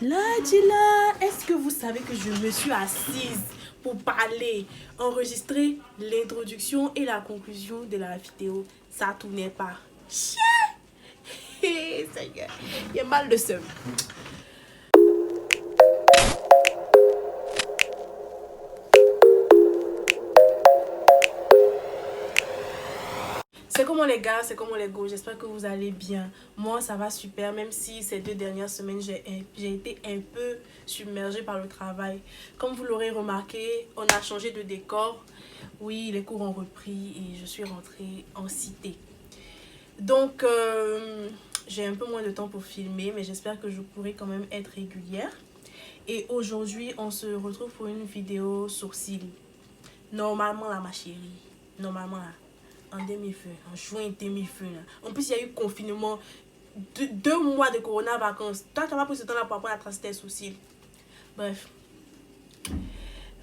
Là, est-ce que vous savez que je me suis assise pour parler, enregistrer l'introduction et la conclusion de la vidéo? Ça tournait pas. Chien! Seigneur, il y a mal de seum. C'est comment les gars, c'est comment les go. J'espère que vous allez bien. Moi, ça va super, même si ces 2 dernières semaines, j'ai été un peu submergée par le travail. Comme vous l'aurez remarqué, on a changé de décor. Oui, les cours ont repris et je suis rentrée en cité. Donc, j'ai un peu moins de temps pour filmer, mais j'espère que je pourrai quand même être régulière. Et aujourd'hui, on se retrouve pour une vidéo sourcil. Normalement, là, ma chérie, normalement, là, en demi-feu, en juin demi-feu. En plus, il y a eu confinement, 2 mois de corona vacances. Toi, tu n'as pas pris ce temps-là pour apprendre à tracer tes sourcils. Bref.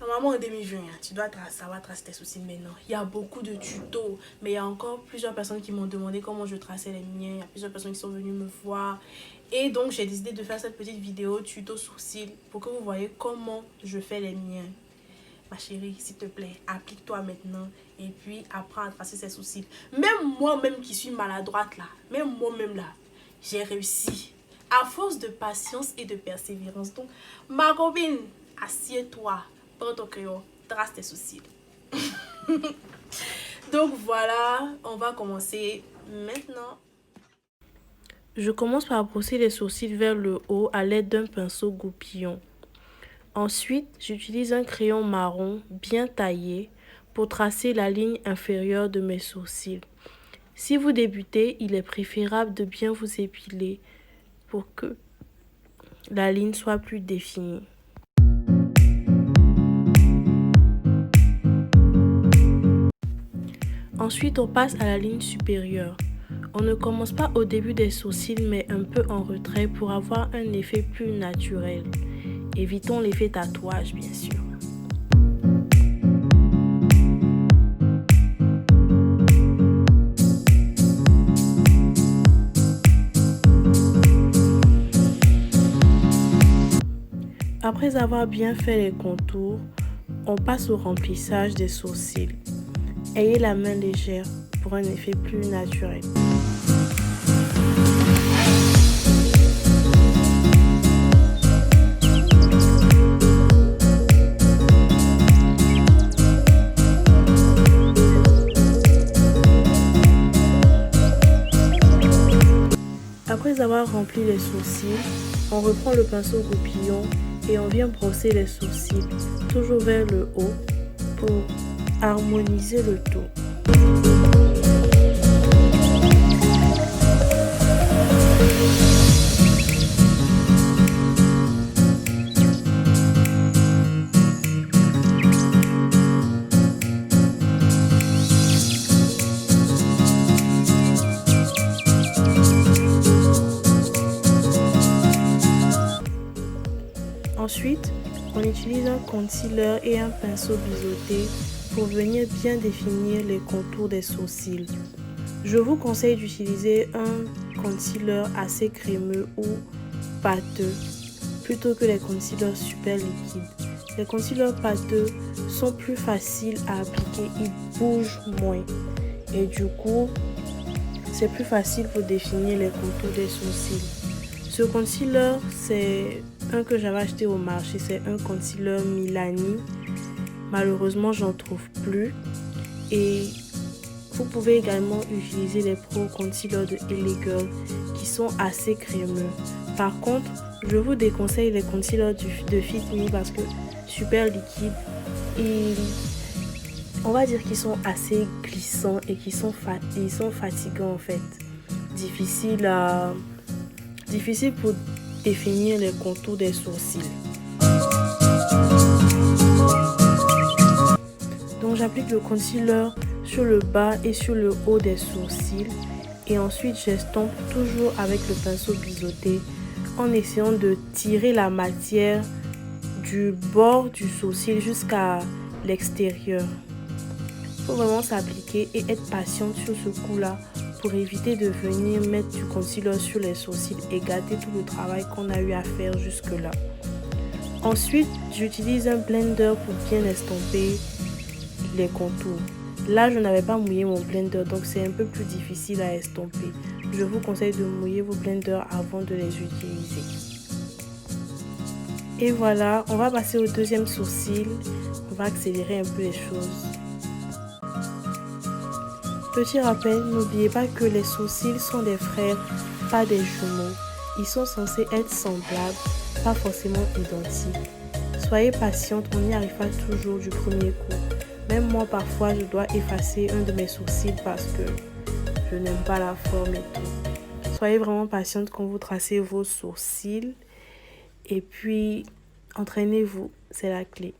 Normalement, en demi-juin, tu dois savoir tracer tes sourcils maintenant. Il y a beaucoup de tutos, mais il y a encore plusieurs personnes qui m'ont demandé comment je traçais les miens. Il y a plusieurs personnes qui sont venues me voir. Et donc, j'ai décidé de faire cette petite vidéo tuto sourcils pour que vous voyez comment je fais les miens. Ma chérie, s'il te plaît, applique-toi maintenant et puis apprends à tracer ses sourcils. Même moi-même qui suis maladroite là, même moi-même là, j'ai réussi. À force de patience et de persévérance. Donc, ma copine, assieds-toi, prends ton crayon, trace tes sourcils. Donc voilà, on va commencer maintenant. Je commence par brosser les sourcils vers le haut à l'aide d'un pinceau goupillon. Ensuite, j'utilise un crayon marron bien taillé pour tracer la ligne inférieure de mes sourcils. Si vous débutez, il est préférable de bien vous épiler pour que la ligne soit plus définie. Ensuite, on passe à la ligne supérieure. On ne commence pas au début des sourcils, mais un peu en retrait pour avoir un effet plus naturel. Évitons l'effet tatouage, bien sûr. Après avoir bien fait les contours, on passe au remplissage des sourcils. Ayez la main légère pour un effet plus naturel. Après avoir rempli les sourcils, on reprend le pinceau goupillon et on vient brosser les sourcils, toujours vers le haut, pour harmoniser le tout. Ensuite, on utilise un concealer et un pinceau biseauté pour venir bien définir les contours des sourcils. Je vous conseille d'utiliser un concealer assez crémeux ou pâteux plutôt que les concealers super liquides. Les concealers pâteux sont plus faciles à appliquer, ils bougent moins et du coup, c'est plus facile pour définir les contours des sourcils. Ce concealer, c'est un que j'avais acheté au marché, c'est un concealer Milani. Malheureusement, j'en trouve plus. Et vous pouvez également utiliser les Pro Concealer de LA Girl qui sont assez crémeux. Par contre, je vous déconseille les concealers de Fit Me parce que super liquides. On va dire qu'ils sont assez glissants et qu'ils sont fatigants en fait. Difficile pour définir les contours des sourcils. Donc j'applique le concealer sur le bas et sur le haut des sourcils et ensuite j'estompe toujours avec le pinceau biseauté en essayant de tirer la matière du bord du sourcil jusqu'à l'extérieur. Il faut vraiment s'appliquer et être patiente sur ce coup-là pour éviter de venir mettre du concealer sur les sourcils et gâter tout le travail qu'on a eu à faire jusque-là. Ensuite, j'utilise un blender pour bien estomper les contours. Là, je n'avais pas mouillé mon blender, donc c'est un peu plus difficile à estomper. Je vous conseille de mouiller vos blenders avant de les utiliser. Et voilà, on va passer au deuxième sourcil. On va accélérer un peu les choses. Petit rappel, n'oubliez pas que les sourcils sont des frères, pas des jumeaux. Ils sont censés être semblables, pas forcément identiques. Soyez patiente, on n'y arrive pas toujours du premier coup. Même moi, parfois, je dois effacer un de mes sourcils parce que je n'aime pas la forme et tout. Soyez vraiment patiente quand vous tracez vos sourcils. Et puis, entraînez-vous, c'est la clé.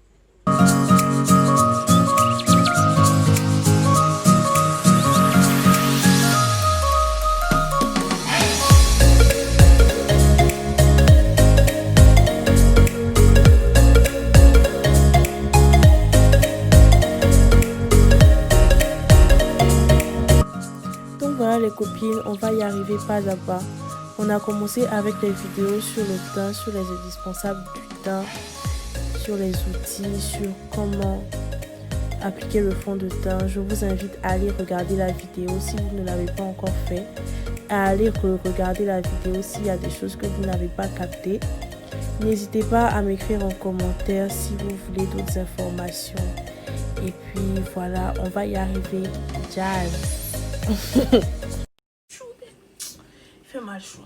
Voilà les copines, on va y arriver pas à pas. On a commencé avec des vidéos sur le teint, sur les indispensables du teint, sur les outils, sur comment appliquer le fond de teint. Je vous invite à aller regarder la vidéo si vous ne l'avez pas encore fait, à aller regarder la vidéo s'il y a des choses que vous n'avez pas captées. N'hésitez pas à m'écrire en commentaire si vous voulez d'autres informations. Et puis voilà, on va y arriver. Jazz. Il fait mal chaud.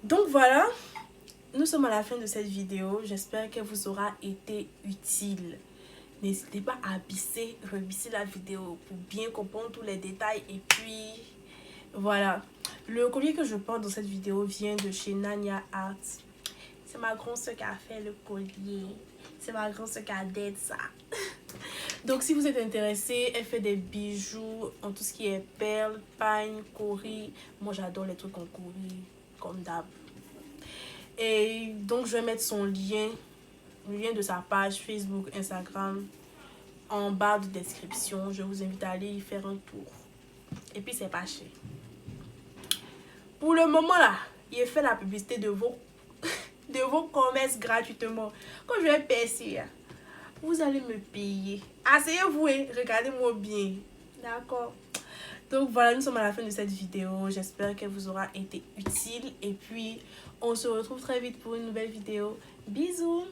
Donc voilà, nous sommes à la fin de cette vidéo. J'espère qu'elle vous aura été utile. N'hésitez pas à rebisser la vidéo pour bien comprendre tous les détails. Et puis voilà, le collier que je porte dans cette vidéo vient de chez Nania Art. C'est ma grande soeur qui a fait le collier. C'est ma grande soeur qui a d'aide ça. Donc si vous êtes intéressé, elle fait des bijoux en tout ce qui est perles, pagne, cori. Moi j'adore les trucs en cori, comme d'hab. Et donc je vais mettre son lien, le lien de sa page Facebook, Instagram, en barre de description. Je vous invite à aller y faire un tour. Et puis c'est pas cher. Pour le moment là, il fait la publicité de vos commerces gratuitement. Quand je vais percer, vous allez me payer. Asseyez-vous et regardez-moi bien. D'accord? Donc voilà, nous sommes à la fin de cette vidéo. J'espère qu'elle vous aura été utile. Et puis, on se retrouve très vite pour une nouvelle vidéo. Bisous!